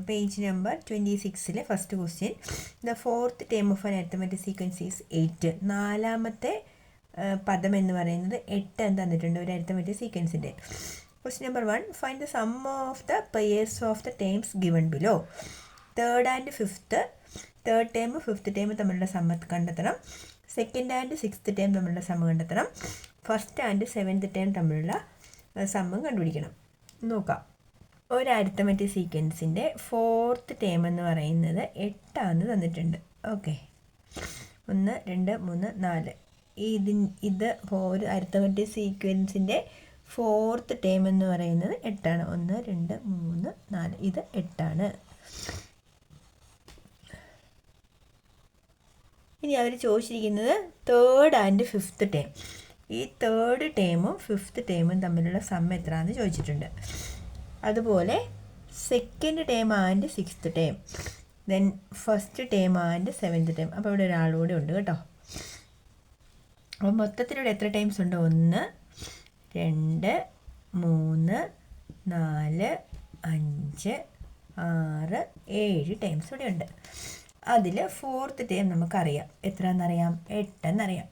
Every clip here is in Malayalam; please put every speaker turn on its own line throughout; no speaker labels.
Page number 26 first question. The fourth term of an arithmetic sequence is 8. നാലാമത്തെ പദം എന്ന് പറയുന്നത് 8 എന്ന് തന്നിട്ടുണ്ട് ഒരു അരിത്തമെറ്റിക് സീക്വൻസിൻ്റെ. Question number 1, find the sum of the pairs of the terms given below. Third and fifth term തമ്മിലുള്ള സമ്മ കണ്ടെത്തണം. സെക്കൻഡ് ആൻഡ് സിക്സ്ത് ടേം തമ്മിലുള്ള സമ്മ കണ്ടെത്തണം. ഫസ്റ്റ് ആൻഡ് സെവൻത് ടേം തമ്മിലുള്ള സമ്മം കണ്ടുപിടിക്കണം. നോക്കാം. ഒരു അരിത്തമെറ്റിക് സീക്വൻസിൻ്റെ ഫോർത്ത് ടേം എന്ന് പറയുന്നത് 8 തന്നിട്ടുണ്ട്. ഓക്കെ, 1 2 3 4. ഇത് ഒരു അരിത്തമെറ്റിക് സീക്വൻസിൻ്റെ ഫോർത്ത് ടേം എന്ന് പറയുന്നത് 8. 1 2 3 4. ഇത് 8. ഇനി അവർ ചോദിച്ചിരിക്കുന്നത് തേർഡ് ആൻഡ് ഫിഫ്ത്ത് ടേം. ഈ തേർഡ് ടേമും ഫിഫ്ത്ത് ടേമും തമ്മിലുള്ള സം എത്രയാണെന്ന് ചോദിച്ചിട്ടുണ്ട്. അതുപോലെ second term and sixth term, then first term and seventh term. അപ്പോൾ ഇവിടെ ഒരാളുകൂടെ ഉണ്ട് കേട്ടോ. അപ്പോൾ മൊത്തത്തിലൂടെ എത്ര ടൈംസ് ഉണ്ട്? 1 2 3 4 5 6 7 ടൈംസ് ഇവിടെ ഉണ്ട്. അതിൽ ഫോർത്ത് ടേം നമുക്കറിയാം. എത്രയെന്നറിയാം? 8 എന്നറിയാം.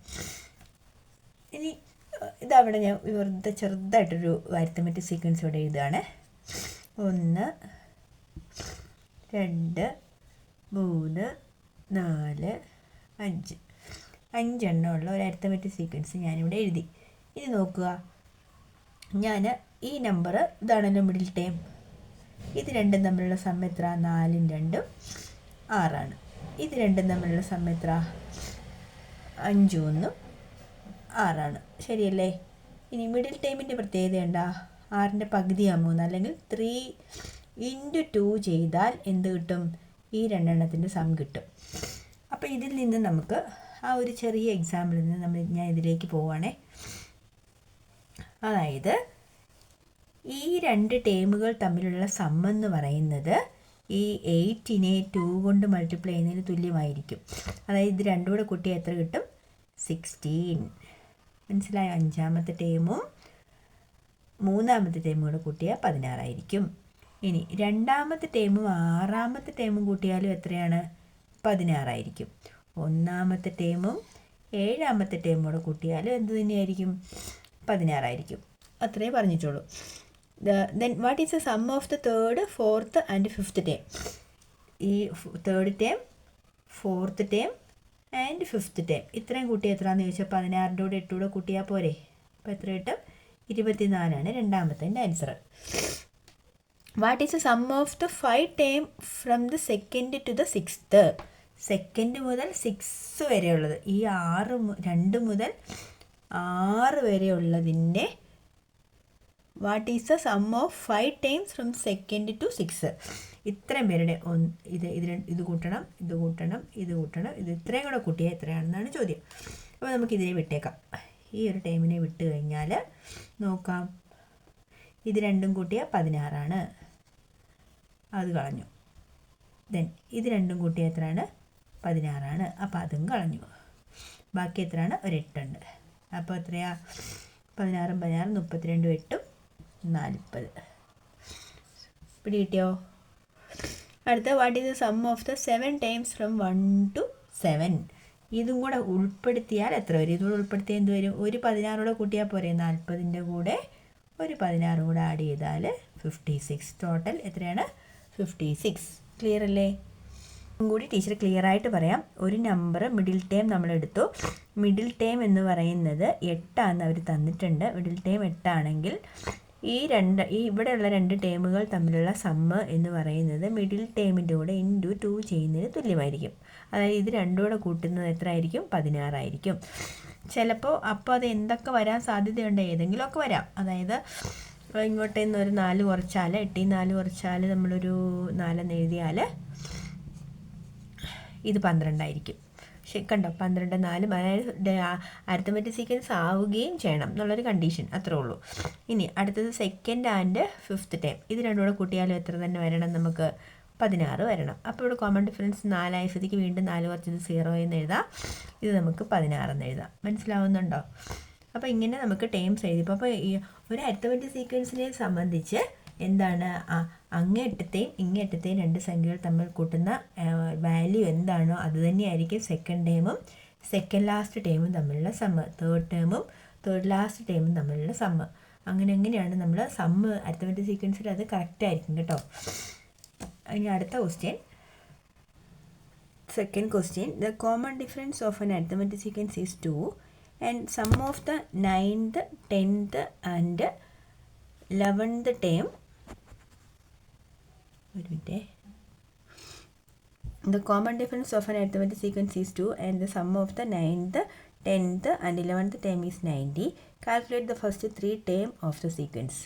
ഇനി ഇതവിടെ ഞാൻ വെറുതെ ചെറുതായിട്ടൊരു അരിത്തമെറ്റിക് സീക്വൻസ് ഇവിടെ എഴുതുകയാണ്. 1 2 3 4 5 5 ഒരു അരിത്തമെറ്റിക് സീക്വൻസ് ഞാനിവിടെ എഴുതി. ഇനി നോക്കുക, ഞാൻ ഈ നമ്പർ ഇതാണല്ലോ മിഡിൽ ടേം. ഇത് രണ്ടും തമ്മിലുള്ള സം എത്ര? 4 2 6. ഇത് രണ്ടും തമ്മിലുള്ള സം എത്ര? 5 1 6. ശരിയല്ലേ? ഇനി മിഡിൽ ടൈമിൻ്റെ പ്രത്യേകത എന്താ? 6ൻ്റെ പകുതിയാണ് 3, അല്ലെങ്കിൽ 3 × 2 ചെയ്താൽ എന്ത് കിട്ടും? ഈ രണ്ടെണ്ണത്തിൻ്റെ സം കിട്ടും. അപ്പോൾ ഇതിൽ നിന്ന് നമുക്ക് ആ ഒരു ചെറിയ എക്സാമ്പിളിൽ നിന്ന് ഞാൻ ഇതിലേക്ക് പോവുകയാണേ. അതായത് ഈ രണ്ട് ടേമുകൾ തമ്മിലുള്ള സം എന്ന് പറയുന്നത് ഈ 8നെ 2 കൊണ്ട് മൾട്ടിപ്ലൈ ചെയ്യുന്നതിന് തുല്യമായിരിക്കും. അതായത് ഇത് രണ്ടും കൂടെ കൂട്ടിയാൽ എത്ര കിട്ടും? 16. മനസ്സിലായോ? അഞ്ചാമത്തെ ടേമും മൂന്നാമത്തെ ടേമും കൂടെ കൂട്ടിയാൽ 16 ആയിരിക്കും. ഇനി രണ്ടാമത്തെ ടേമും ആറാമത്തെ ടേമും കൂട്ടിയാലും എത്രയാണ്? 16 ആയിരിക്കും. ഒന്നാമത്തെ ടേമും ഏഴാമത്തെ ടേമും കൂടെ കൂട്ടിയാലും എന്ത് തന്നെയായിരിക്കും? 16 ആയിരിക്കും. അത്രേ പറഞ്ഞിട്ടുള്ളൂ. Then what is the sum of the third, fourth and fifth term? ഈ third term, fourth term and fifth term ഇത്രയും കൂട്ടിയാൽ എത്രയാണെന്ന് ചോദിച്ചാൽ 16ൻ്റെ കൂടെ 8 കൂടെ കൂട്ടിയാൽ പോരെ. അപ്പോൾ എത്ര കിട്ടും? 24 രണ്ടാമത്തെ answer. What is the sum of the 5 term from the second to the sixth? Second മുതൽ 6 വരെയുള്ളത്, ഈ 2 മുതൽ 6 വരെയുള്ളതിൻ്റെ what is the sum of 5 times from second to 6? ഇത്രയും പേരുടെ ഇത് കൂട്ടണം, ഇത് കൂട്ടണം, ഇത് കൂട്ടണം, ഇത് ഇത്രയും കൂടെ കൂട്ടിയാൽ എത്രയാണെന്നാണ് ചോദ്യം. അപ്പോൾ നമുക്കിതിനെ വിട്ടേക്കാം. ഈ ഒരു ടൈമിനെ വിട്ട് കഴിഞ്ഞാൽ നോക്കാം, ഇത് രണ്ടും കൂട്ടിയാൽ 16. അത് കളഞ്ഞു. ദെൻ ഇത് രണ്ടും കൂട്ടിയാൽ എത്രയാണ്? 16. അപ്പോൾ അതും കളഞ്ഞു. ബാക്കി എത്രയാണ്? ഒരു 8 ഉണ്ട്. അപ്പോൾ എത്രയാ? 16 16 32 8 40. പിടികിട്ടിയോ? അടുത്ത what is the sum of the 7 times from 1 to 7? ഇതും കൂടെ ഉൾപ്പെടുത്തിയാൽ എത്ര വരും? ഇതുകൂടെ ഉൾപ്പെടുത്തിയാൽ എന്ത് വരും? ഒരു 16 കൂടെ കൂട്ടിയാൽ പോരെ. 40ൻ്റെ കൂടെ ഒരു 16 കൂടെ ആഡ് ചെയ്താൽ 56. ടോട്ടൽ എത്രയാണ്? 56. ക്ലിയർ അല്ലേ? കൂടി ടീച്ചർ ക്ലിയർ ആയിട്ട് പറയാം. ഒരു നമ്പർ മിഡിൽ ടേം നമ്മളെടുത്തു. മിഡിൽ ടേം എന്ന് പറയുന്നത് 8 അവർ തന്നിട്ടുണ്ട്. മിഡിൽ ടേം 8 ആണെങ്കിൽ ഈ ഇവിടെയുള്ള രണ്ട് ടേമുകൾ തമ്മിലുള്ള സമ്മ് എന്ന് പറയുന്നത് മിഡിൽ ടേമിൻ്റെ കൂടെ ഇൻറ്റു 2 ചെയ്യുന്നതിന് തുല്യമായിരിക്കും. അതായത് ഇത് രണ്ടും കൂടെ കൂട്ടുന്നത് എത്ര ആയിരിക്കും? 16 ആയിരിക്കും. ചിലപ്പോൾ അപ്പോൾ അത് എന്തൊക്കെ വരാൻ സാധ്യതയുണ്ട്? ഏതെങ്കിലുമൊക്കെ വരാം. അതായത് ഇങ്ങോട്ടേ നിന്ന് ഒരു 4 കുറച്ചാൽ 8 4 കുറച്ചാൽ നമ്മളൊരു 4 എഴുതിയാൽ ഇത് 12 ആയിരിക്കും. കണ്ടോ? 12 4 അതായത് അരിത്തമെറ്റിക് സീക്വൻസ് ആവുകയും ചെയ്യണം എന്നുള്ളൊരു കണ്ടീഷൻ. അത്രേ ഉള്ളൂ. ഇനി അടുത്തത് സെക്കൻഡ് ആൻഡ് ഫിഫ്ത്ത് ടൈം. ഇത് രണ്ടും കൂടെ കൂട്ടിയാലും എത്ര തന്നെ വരണം? നമുക്ക് 16 വരണം. അപ്പോൾ ഇവിടെ കോമൺ ഡിഫറൻസ് 4 ആയ സ്ഥിതിക്ക് വീണ്ടും 4 കുറച്ചത് 0 എന്ന് എഴുതാം. ഇത് നമുക്ക് 16 എന്ന് എഴുതാം. മനസ്സിലാവുന്നുണ്ടോ? അപ്പോൾ ഇങ്ങനെ നമുക്ക് ടേംസ് എഴുതിപ്പോൾ അപ്പോൾ ഈ ഒരു അരിത്തമെറ്റിക് സീക്വൻസിനെ സംബന്ധിച്ച് എന്താണ് അങ്ങേയറ്റത്തെയും ഇങ്ങേയറ്റത്തെയും രണ്ട് സംഖ്യകൾ തമ്മിൽ കൂട്ടുന്ന വാല്യൂ എന്താണോ അത് തന്നെയായിരിക്കും സെക്കൻഡ് ടേമും സെക്കൻഡ് ലാസ്റ്റ് ടേമും തമ്മിലുള്ള സമ്മ്, തേർഡ് ടേമും തേർഡ് ലാസ്റ്റ് ടേമും തമ്മിലുള്ള സമ്മ്. അങ്ങനെയാണ് നമ്മൾ സമ്മ് അരിത്തമെറ്റിക് സീക്വൻസിൽ അത് കറക്റ്റ് ആയിരിക്കും കേട്ടോ. ഇനി അടുത്ത question, second question, the common difference of an arithmetic sequence is 2 and sum of the 9th, 10th and 11th term. The common difference of an arithmetic sequence is 2 and the sum of the 9th, 10th and 11th term is 90. Calculate the first 3 term of the sequence.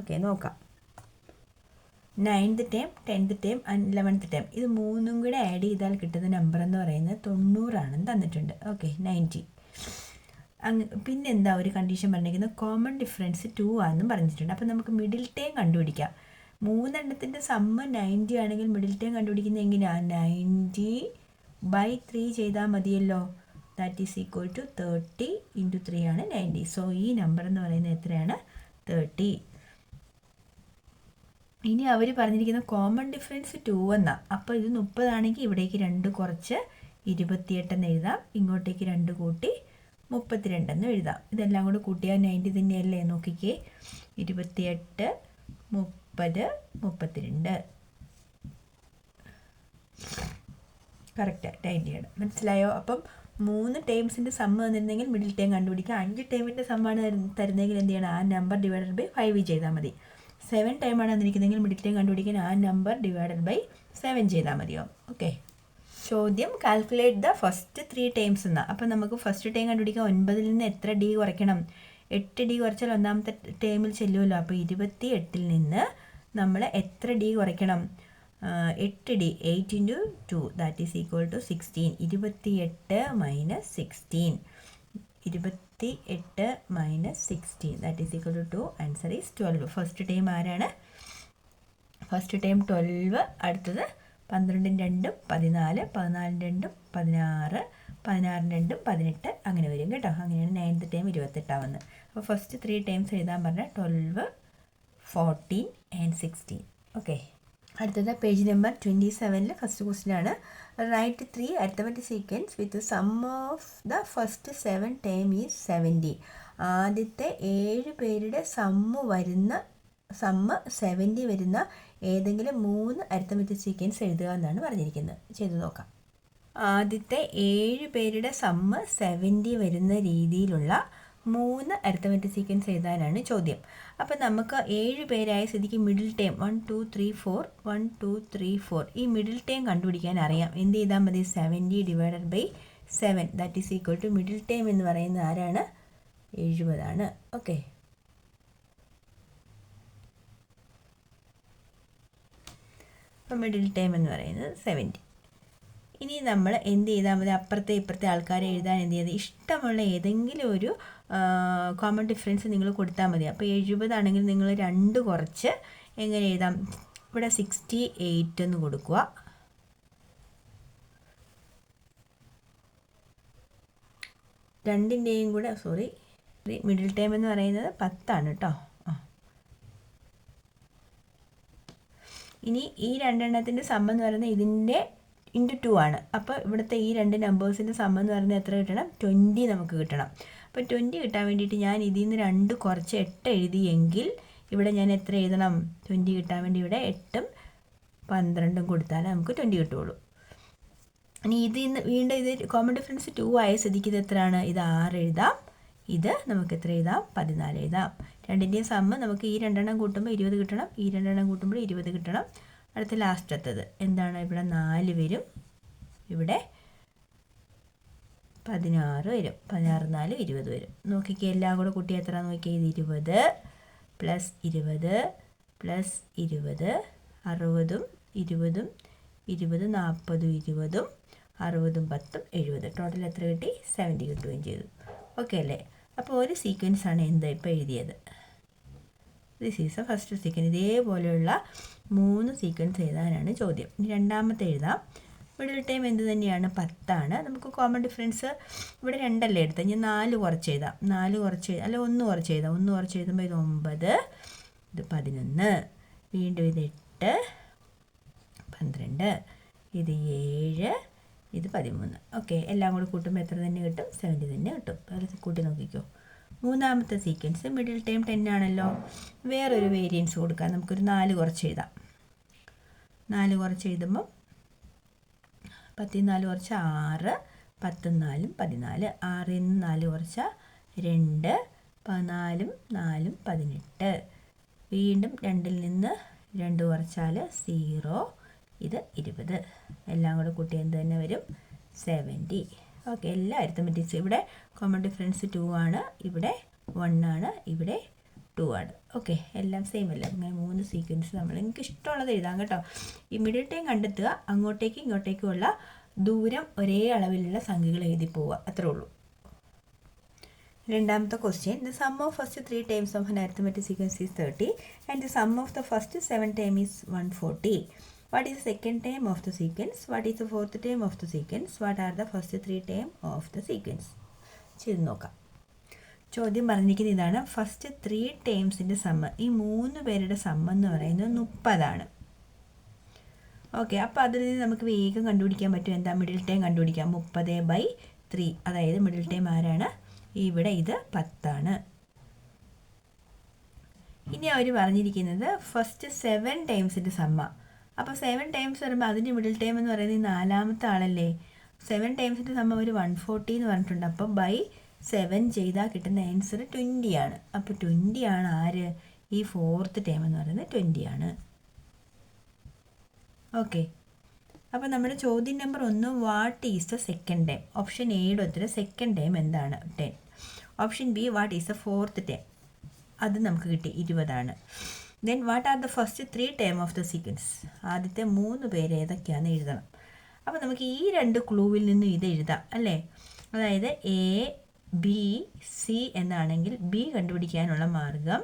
Okay, നോക്കാം. 9th term, 10th term and 11th term ഇത് മൂന്നും കൂടെ ആഡ് ചെയ്താൽ കിട്ടുന്ന നമ്പർ എന്ന് പറയുന്നത് 90 ആണെന്ന് തന്നിട്ടുണ്ട്. ഓക്കെ, 90. പിന്നെ എന്താ ഒരു കണ്ടീഷൻ പറഞ്ഞിരിക്കുന്നത്, കോമൺ ഡിഫറൻസ് 2 ആണെന്നും പറഞ്ഞിട്ടുണ്ട്. അപ്പോൾ നമുക്ക് മിഡിൽ ടേം കണ്ടുപിടിക്കാം. മൂന്നെണ്ണത്തിൻ്റെ സമ്മ് 90 ആണെങ്കിൽ മിഡിൽ ടേം കണ്ടുപിടിക്കുന്നത് എങ്ങനെയാണ്? 90/3 ചെയ്താൽ മതിയല്ലോ. ദാറ്റ് ഈസ് ഈക്വൽ ടു 30 × 3 ആണ് 90. സോ ഈ നമ്പർ എന്ന് പറയുന്നത് എത്രയാണ്? 30. ഇനി അവർ പറഞ്ഞിരിക്കുന്ന കോമൺ ഡിഫറൻസ് 2 എന്നാണ്. അപ്പോൾ ഇത് 30 ആണെങ്കിൽ ഇവിടേക്ക് 2 കുറച്ച് 28 എന്ന് എഴുതാം, ഇങ്ങോട്ടേക്ക് 2 കൂട്ടി 32 എന്ന് എഴുതാം. ഇതെല്ലാം കൂടെ കൂട്ടിയാൽ 90 തന്നെയല്ലേ? നോക്കിക്കേ, 28, 30, 32 കറക്റ്റ് 90ആണ്. മനസ്സിലായോ? അപ്പം 3 ടേംസിൻ്റെ സമ്മ് തന്നിരുന്നെങ്കിൽ മിഡിൽ ടേം കണ്ടുപിടിക്കുക. 5 ടേമിൻ്റെ സമ്മാണ് തരുന്നെങ്കിൽ എന്ത് ചെയ്യണം? ആ നമ്പർ ഡിവൈഡഡ് ബൈ 5 ചെയ്താൽ മതി. 7 ടൈമാണ് തന്നിരിക്കുന്നതെങ്കിൽ മിഡിൽ ടൈം കണ്ടുപിടിക്കാൻ ആ നമ്പർ ഡിവൈഡഡ് ബൈ 7 ചെയ്താൽ മതിയോ? ഓക്കെ. ചോദ്യം, കാൽക്കുലേറ്റ് ദ ഫസ്റ്റ് 3 ടൈംസ് എന്നാണ്. അപ്പോൾ നമുക്ക് ഫസ്റ്റ് ടൈം കണ്ടുപിടിക്കാൻ 9ൽ നിന്ന് എത്ര ഡി കുറയ്ക്കണം? 8 ഡി കുറച്ചാൽ ഒന്നാമത്തെ ടൈമിൽ ചെല്ലുമല്ലോ. അപ്പോൾ 28ൽ നിന്ന് നമ്മൾ എത്ര ഡി കുറയ്ക്കണം? 8 D, 8 × 2 that is equal to 16. 28 - 16, 28 - 16 that is equal to 2. Answer is 12. First time ആരാണ്? First time 12. അടുത്തത് 12 2 14, 14 2 16, 16 2 18 അങ്ങനെ വരും കേട്ടോ. അങ്ങനെയാണ് 9th ടൈം 28 ആവുന്നത്. അപ്പോൾ ഫസ്റ്റ് 3 ടൈംസ് എഴുതാൻ പറഞ്ഞാൽ 12, 14 ആൻഡ് 16. ഓക്കെ. അടുത്തത് പേജ് നമ്പർ 27 ഫസ്റ്റ് ക്വസ്റ്റ്യൻ ആണ്. Write 3 arithmetic sequence with sum of the first 7 term is 70. ആദ്യത്തെ 7 പേരുടെ സമ്മ് 70 വരുന്ന ഏതെങ്കിലും 3 അരിത്തമെറ്റിക് സീക്വൻസ് എഴുതുക എന്നാണ് പറഞ്ഞിരിക്കുന്നത്. ചെയ്തു നോക്കാം. ആദ്യത്തെ 7 പേരുടെ സമ്മ് 70 വരുന്ന രീതിയിലുള്ള 3 അരിത്തമെറ്റിക് സീക്വൻസ് എഴുതാനാണ് ചോദ്യം. അപ്പോൾ നമുക്ക് 7 പേരായ സ്ഥിതിക്ക് മിഡിൽ ടേം 1 2 3 4 1 2 3 4 ഈ മിഡിൽ ടേം കണ്ടുപിടിക്കാൻ അറിയാം. എന്ത് ചെയ്താൽ മതി? 70 divided by 7 that is equal to middle term എന്ന് പറയുന്നത് ആരാണ്? 70 ആണ്. ഓക്കെ. അപ്പോൾ മിഡിൽ ടേം എന്ന് പറയുന്നത് 70. ഇനി നമ്മൾ എന്ത് ചെയ്താൽ മതി? അപ്പുറത്തെ ഇപ്പുറത്തെ ആൾക്കാരെ എഴുതാൻ എന്ത് ചെയ്ത് ഇഷ്ടമുള്ള ഏതെങ്കിലും ഒരു കോമൺ ഡിഫറൻസ് നിങ്ങൾ കൊടുത്താൽ മതി. അപ്പോൾ 70 ആണെങ്കിൽ നിങ്ങൾ 2 കുറച്ച് എങ്ങനെ എഴുതാം? ഇവിടെ 68 എന്ന് കൊടുക്കുക. രണ്ടിൻ്റെയും കൂടെ മിഡിൽ ടൈം എന്ന് പറയുന്നത് 10 ആണ് കേട്ടോ. ഇനി ഈ രണ്ടെണ്ണത്തിൻ്റെ സമ്മ് എന്ന് പറയുന്നത് ഇതിൻ്റെ × 2 ആണ്. അപ്പോൾ ഇവിടുത്തെ ഈ 2 നമ്പേഴ്സിൻ്റെ സമ്മ് എന്ന് പറയുന്നത് എത്ര കിട്ടണം? 20 നമുക്ക് കിട്ടണം. അപ്പോൾ 20 കിട്ടാൻ വേണ്ടിയിട്ട് ഞാൻ ഇതിൽ നിന്ന് 2 കുറച്ച് 8 എഴുതിയെങ്കിൽ ഇവിടെ ഞാൻ എത്ര എഴുതണം? 20 കിട്ടാൻ വേണ്ടി ഇവിടെ 8ഉം 12ഉം കൊടുത്താലേ നമുക്ക് 20 കിട്ടുകയുള്ളൂ. ഇനി ഇതിൽ നിന്ന് വീണ്ടും ഇത് കോമൺ ഡിഫറൻസ് 2 ആയ സ്ഥിതിക്ക് ഇത് എത്രയാണ്? ഇത് 6 എഴുതാം. ഇത് നമുക്ക് എത്ര എഴുതാം? 14 എഴുതാം. രണ്ടിൻ്റെയും സമ്മ് നമുക്ക് ഈ 2 എണ്ണം കൂട്ടുമ്പോൾ 20 കിട്ടണം, ഈ 2 എണ്ണം കൂട്ടുമ്പോൾ 20 കിട്ടണം. അടുത്ത ലാസ്റ്റത്തത് എന്താണ്? ഇവിടെ 4 വരും, ഇവിടെ 16 വരും. 16 4 20 വരും. നോക്കിക്കേ, എല്ലാം കൂടെ കൂട്ടി എത്ര നോക്കിയാൽ ഇത് 20 + 20 + 20 60ഉം 20ഉം 20 40 20ഉം 60ഉം 10ഉം 70. ടോട്ടൽ എത്ര കിട്ടി? 70 കിട്ടുകയും ചെയ്തു. ഓക്കെ അല്ലേ? അപ്പോൾ ഒരു സീക്വൻസാണ് എന്ത് ഇപ്പോൾ എഴുതിയത്. This is A first sequence. ഇതേപോലെയുള്ള 3 സീക്വൻസ് എഴുതാനാണ് ചോദ്യം. ഇനി രണ്ടാമത്തെ എഴുതാം. മിഡിൽ ടൈം എന്ത് തന്നെയാണ്? 10 ആണ്. നമുക്ക് കോമൺ ഡിഫറൻസ് ഇവിടെ 2 അല്ലേ എടുത്തത്? ഞാൻ 4 കുറച്ച് എഴുതാം. 4 കുറച്ച് അല്ല 1 കുറച്ച് എഴുതാം. 1 കുറച്ച് എഴുതുമ്പോൾ ഇത് 9, ഇത് 11. വീണ്ടും ഇത് 8, 12, ഇത് 7, ഇത് 13. ഓക്കെ, എല്ലാം കൂടി കൂട്ടുമ്പോൾ എത്ര തന്നെ കിട്ടും? 70 തന്നെ കിട്ടും. അത് കൂട്ടി നോക്കിക്കോ. മൂന്നാമത്തെ സീക്വൻസ് മിഡിൽ ടൈം 10 ആണല്ലോ. വേറൊരു വേരിയൻസ് കൊടുക്കാം. നമുക്കൊരു 4 കുറച്ച് എഴുതാം. 4 കുറച്ച് എഴുതുമ്പം 10 4 കുറച്ച് 6, 10 4 14, 6 4 കുറച്ച് 2, 14 4 18. വീണ്ടും 2 നിന്ന് 2 കുറച്ചാൽ 0, ഇത് 20. എല്ലാം കൂടെ കൂട്ടി എന്ത് തന്നെ വരും? 70. ഓക്കെ, എല്ലാ അരിത്തമെറ്റിക്സ്. ഇവിടെ കോമൺ ഡിഫറൻസ് 2 ആണ്, ഇവിടെ 1 ആണ്, ഇവിടെ 2 ആണ്. ഓക്കെ, എല്ലാം സെയിം അല്ല. അങ്ങനെ 3 സീക്വൻസ് നമ്മൾ നിങ്ങൾക്ക് ഇഷ്ടമുള്ളത് എഴുതാം കേട്ടോ. ഈ മിഡിൽ ടൈം കണ്ടെത്തുക, അങ്ങോട്ടേക്കും ഇങ്ങോട്ടേക്കുമുള്ള ദൂരം ഒരേ അളവിലുള്ള സംഖ്യകൾ എഴുതി പോവുക, അത്രേ ഉള്ളൂ. രണ്ടാമത്തെ question, the sum of first 3 times of an arithmetic sequence is 30 and the sum of the first 7 time is 140. What is the second term of the sequence? What is the fourth term of the sequence? What are the first 3 term of the sequence? ചെയ്ത് നോക്കാം. ചോദ്യം പറഞ്ഞിരിക്കുന്നത് ഇതാണ്. ഫസ്റ്റ് 3 ടേംസിൻ്റെ സമ്മ്, ഈ 3 പേരുടെ സമ്മ് എന്ന് പറയുന്നത് 30 ഓക്കെ, അപ്പോൾ അതിൽ നിന്ന് നമുക്ക് വേഗം കണ്ടുപിടിക്കാൻ പറ്റും. എന്താ? മിഡിൽ ടൈം കണ്ടുപിടിക്കാം. 30/3. അതായത് മിഡിൽ ടൈം ആരാണ്? ഇവിടെ ഇത് 10. ഇനി അവർ പറഞ്ഞിരിക്കുന്നത് ഫസ്റ്റ് 7 ടൈംസിൻ്റെ സമ്മ. അപ്പോൾ 7 ടൈംസ് വരുമ്പോൾ അതിൻ്റെ മിഡിൽ ടൈം എന്ന് പറയുന്നത് 4ാമത്തെ ആളല്ലേ. 7 ടൈംസിൻ്റെ സമ്മ ഒരു 140 എന്ന് പറഞ്ഞിട്ടുണ്ട്. അപ്പം ബൈ 7 ചെയ്താൽ കിട്ടുന്ന ആൻസർ 20 ആണ്. അപ്പോൾ 20 ആണ് ആര്? ഈ ഫോർത്ത് ടൈം എന്ന് പറയുന്നത് 20 ആണ്. ഓക്കെ, അപ്പോൾ നമ്മുടെ ചോദ്യം number 1, what is the second time? Option എയുടെ ഉത്തരം സെക്കൻഡ് ടൈം എന്താണ്? 10. Option B, what is the fourth time? അത് നമുക്ക് കിട്ടി, 20 ആണ്. Then what are the first 3 time of the sequence? ആദ്യത്തെ 3 പേര് ഏതൊക്കെയാണെന്ന് എഴുതണം. അപ്പോൾ നമുക്ക് ഈ 2 ക്ലൂവിൽ നിന്നും ഇത് എഴുതാം അല്ലേ. അതായത് ABC എന്നാണെങ്കിൽ ബി കണ്ടുപിടിക്കാനുള്ള മാർഗം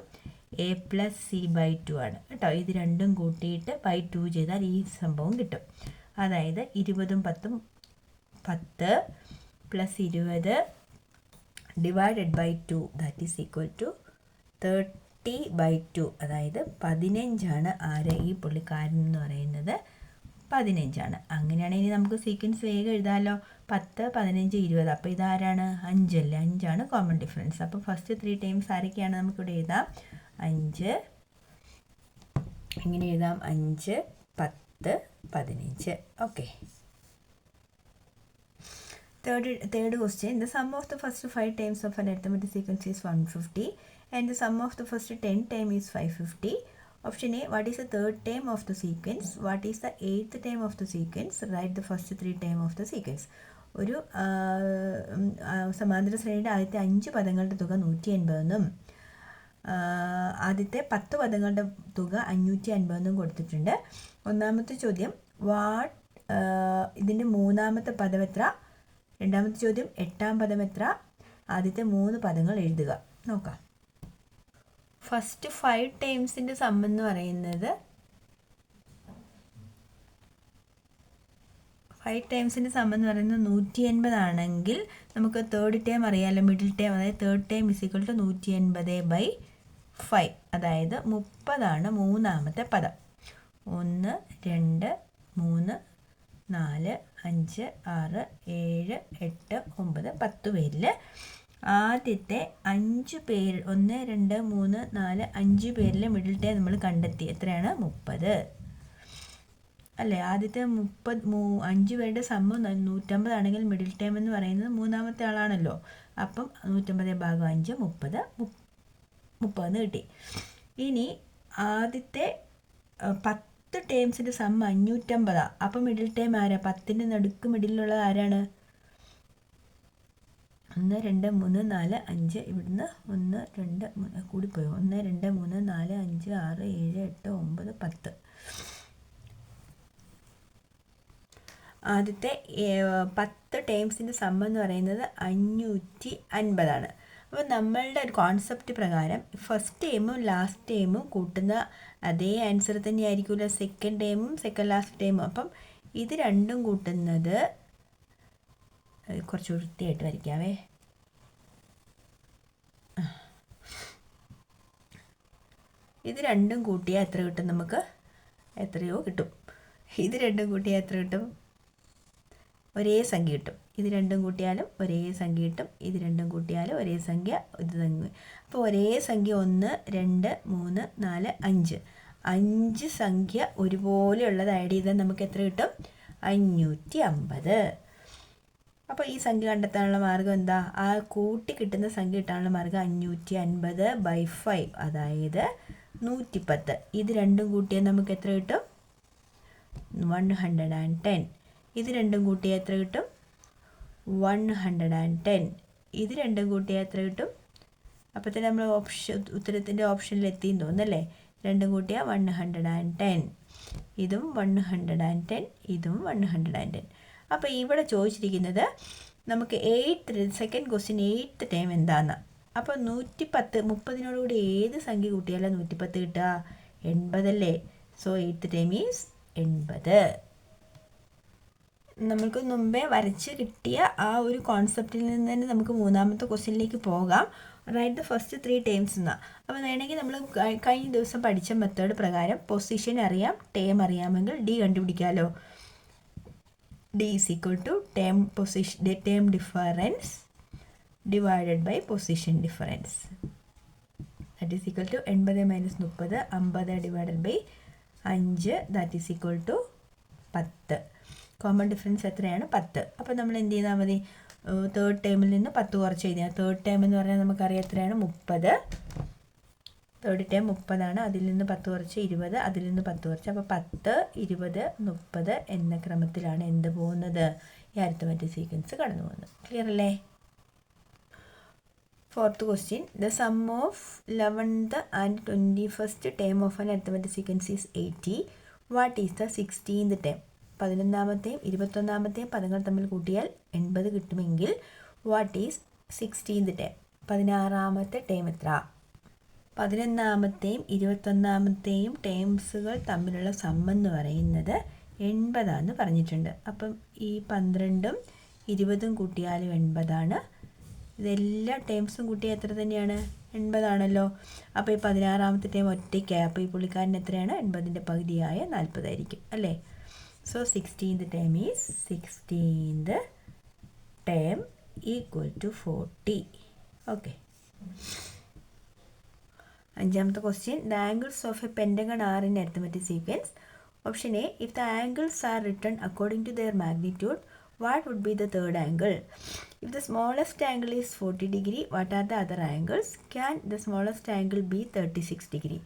A+C/2 ആണ് കേട്ടോ. ഇത് രണ്ടും കൂട്ടിയിട്ട് /2 ചെയ്താൽ ഈ സംഭവം കിട്ടും. അതായത് 20ഉം 10ഉം 10 + 20 / 2 ദാറ്റ് ഈസ് ഈക്വൽ ടു 30/2. അതായത് 15 ആര്? ഈ പുള്ളിക്കാരൻ എന്ന് പറയുന്നത് 15. അങ്ങനെയാണെങ്കിൽ നമുക്ക് സീക്വൻസ് വേഗം എഴുതാമല്ലോ. 10 15 20. അപ്പോൾ ഇതാരാണ്? 5 അല്ലേ. 5 കോമൺ ഡിഫറൻസ്. അപ്പോൾ ഫസ്റ്റ് 3 ടൈംസ് ആരൊക്കെയാണ്? നമുക്കിവിടെ എഴുതാം 5. എങ്ങനെ എഴുതാം? 5 10 15. Okay, third question, the sum of the first 5 times of an arithmetic sequence is 150 and the sum of the first 10 time is 550. Option A, what is the third term of the sequence? What is the 8th term of the sequence? Write the first 3 term of the sequence. ഒരു സമാന്തര ശ്രേണിയുടെ ആദ്യത്തെ 5 പദങ്ങളുടെ തുക 180 എന്നും ആദ്യത്തെ 10 പദങ്ങളുടെ തുക 550 എന്നും കൊടുത്തിട്ടുണ്ട്. ഒന്നാമത്തെ ചോദ്യം, ഇതിൻ്റെ 3ാമത്തെ പദം എത്ര? രണ്ടാമത്തെ ചോദ്യം, 8ാം പദം എത്ര? ആദ്യത്തെ 3 പദങ്ങൾ എഴുതുക. നോക്കാം. ഫസ്റ്റ് 5 ടൈംസിൻ്റെ സം എന്ന് പറയുന്നത് 180 ആണെങ്കിൽ നമുക്ക് തേർഡ് ടൈം അറിയാമല്ലോ. മിഡിൽ ടൈം അതായത് തേർഡ് ടൈം = 180/5. അതായത് 30 മൂന്നാമത്തെ പദം. 1 2 3 4 5 6 7 8 9 10 പേരിൽ ആദ്യത്തെ 5 പേര് 1 2 3 4 5 പേരിൽ മിഡിൽ ടൈം നമ്മൾ കണ്ടെത്തി. എത്രയാണ്? 30 അല്ലേ. ആദ്യത്തെ 5 പേരുടെ സമ്മ് 150 ആണെങ്കിൽ മിഡിൽ ടൈം എന്ന് പറയുന്നത് മൂന്നാമത്തെ ആളാണല്ലോ. അപ്പം 150/5 30 കിട്ടി. ഇനി ആദ്യത്തെ 10 ടൈംസിൻ്റെ സമ്മ് 550. അപ്പം മിഡിൽ ടൈം ആരാ? 10ൻ്റെ നടുക്ക് മിഡിലുള്ളത് ആരാണ്? 1 2 3 4 5. ഇവിടുന്ന് 1 2 3 കൂടിപ്പോയോ? 1 2 3 4 5 6 7 8 9 10. ആദ്യത്തെ 10 ടൈംസിൻ്റെ സമ്മ് എന്ന് പറയുന്നത് 550. അപ്പോൾ നമ്മളുടെ ഒരു കോൺസെപ്റ്റ് പ്രകാരം ഫസ്റ്റ് ടൈമും ലാസ്റ്റ് ടൈമും കൂട്ടുന്ന അതേ ആൻസർ തന്നെയായിരിക്കില്ല സെക്കൻഡ് ടൈമും സെക്കൻഡ് ലാസ്റ്റ് ടൈമും. അപ്പം ഇത് രണ്ടും കൂട്ടുന്നത് കുറച്ച് വൃത്തിയായിട്ട് വരയ്ക്കാവേ. ഇത് രണ്ടും കൂട്ടിയാൽ എത്ര കിട്ടും? നമുക്ക് എത്രയോ കിട്ടും. ഇത് രണ്ടും കൂട്ടിയാൽ എത്ര കിട്ടും? ഒരേ സംഖ്യ കിട്ടും. ഇത് രണ്ടും കൂട്ടിയാലും ഒരേ സംഖ്യ കിട്ടും. ഇത് രണ്ടും കൂട്ടിയാലും ഒരേ സംഖ്യ. ഇത് തന്നെ. അപ്പോൾ ഒരേ സംഖ്യ 1, 2, 3, 4, 5. 5 സംഖ്യ ഒരുപോലെയുള്ളത് ആഡ് ചെയ്താൽ നമുക്ക് എത്ര കിട്ടും? 550. അപ്പോൾ ഈ സംഖ്യ കണ്ടെത്താനുള്ള മാർഗ്ഗം എന്താ? ആ കൂട്ടി കിട്ടുന്ന സംഖ്യ കിട്ടാനുള്ള മാർഗ്ഗം 550/5, അതായത് 110. ഇത് രണ്ടും കൂട്ടിയാൽ നമുക്ക് എത്ര കിട്ടും? 110. ഇത് രണ്ടും കൂട്ടിയാൽ എത്ര കിട്ടും? 110. ഇത് രണ്ടും കൂട്ടിയാൽ എത്ര കിട്ടും? അപ്പോഴത്തെ നമ്മൾ ഉത്തരത്തിൻ്റെ ഓപ്ഷനിൽ എത്തിയെന്ന് തോന്നുന്നല്ലേ? രണ്ടും കൂട്ടിയാൽ 110. ഇതും 110, ഇതും 110. അപ്പോൾ ഇവിടെ ചോദിച്ചിരിക്കുന്നത് നമുക്ക് സെക്കൻഡ് ക്വസ്റ്റ്യൻ 8th ടൈം എന്താണെന്ന്. അപ്പോൾ 110, 30നോടുകൂടി ഏത് സംഖ്യ കൂട്ടിയാലും 110 കിട്ടുക? 80 അല്ലേ? So 8th time is 80. നമുക്ക് മുമ്പേ വരച്ച് കിട്ടിയ ആ ഒരു കോൺസെപ്റ്റിൽ നിന്ന് തന്നെ നമുക്ക് മൂന്നാമത്തെ ക്വസ്റ്റ്യനിലേക്ക് പോകാം. റൈറ്റ് ദ ഫസ്റ്റ് 3 ടേംസ് എന്നാണ്. അപ്പോൾ വേണമെങ്കിൽ നമ്മൾ കഴിഞ്ഞ ദിവസം പഠിച്ച മെത്തേഡ് പ്രകാരം പൊസിഷൻ അറിയാം, ടേം അറിയാമെങ്കിൽ ഡി കണ്ടുപിടിക്കാമല്ലോ. D is equal to term difference divided by position difference. That is equal to 80 - 30, 50 divided by 5, that is equal to 10. Common difference എത്രയാണ്? 10. അപ്പോൾ നമ്മൾ എന്ത് ചെയ്താൽ മതി? തേർഡ് ടേമിൽ നിന്ന് 10 കുറച്ച് എഴുതിയാൽ, തേർഡ് ടേം എന്ന് പറഞ്ഞാൽ നമുക്കറിയാം എത്രയാണ്? 30. തേർഡ് ടേം 30 അതിൽ നിന്ന് 10 കുറച്ച് 20, അതിൽ നിന്ന് 10 കുറച്ച്. അപ്പോൾ 10, 20, 30 എന്ന ക്രമത്തിലാണ് എന്ത് പോകുന്നത്? ഈ അരിത്മെറ്റിക് സീക്വൻസ് കടന്നു പോകുന്നത്. ക്ലിയർ അല്ലേ? Fourth question, the sum of 11th and 21st term of an arithmetic sequence is 80. What is the 16th term? 11ാമത്തെയും 21ാമത്തെയും പദങ്ങൾ തമ്മിൽ കൂട്ടിയാൽ 80 കിട്ടുമെങ്കിൽ വാട്ട് ഈസ് 16th ടേം? 16ാമത്തെ ടേം എത്ര? 11ാമത്തെയും 21ാമത്തെയും ടേംസുകൾ തമ്മിലുള്ള സം എന്ന് പറയുന്നത് 80 പറഞ്ഞിട്ടുണ്ട്. അപ്പം ഈ 12ഉം 20ഉം കൂട്ടിയാലും 80. ഇതെല്ലാ ടേംസും കൂട്ടിയാൽ എത്ര തന്നെയാണ്? 80 അപ്പോൾ ഈ 16ാമത്തെ ടേം ഒറ്റയ്ക്കായി. അപ്പോൾ ഈ പുള്ളിക്കാരൻ എത്രയാണ്? 80ൻ്റെ പകുതിയായ 40 ആയിരിക്കും അല്ലേ? So 16th term is 16th term equal to 40. Okay. അഞ്ചാമത്തെ question, the angles of a pentagon are in arithmetic sequence. Option A, if the angles are written according to their magnitude, what would be the third angle? If the smallest angle is 40 degree, what are the other angles? Can the smallest angle be 36 degree?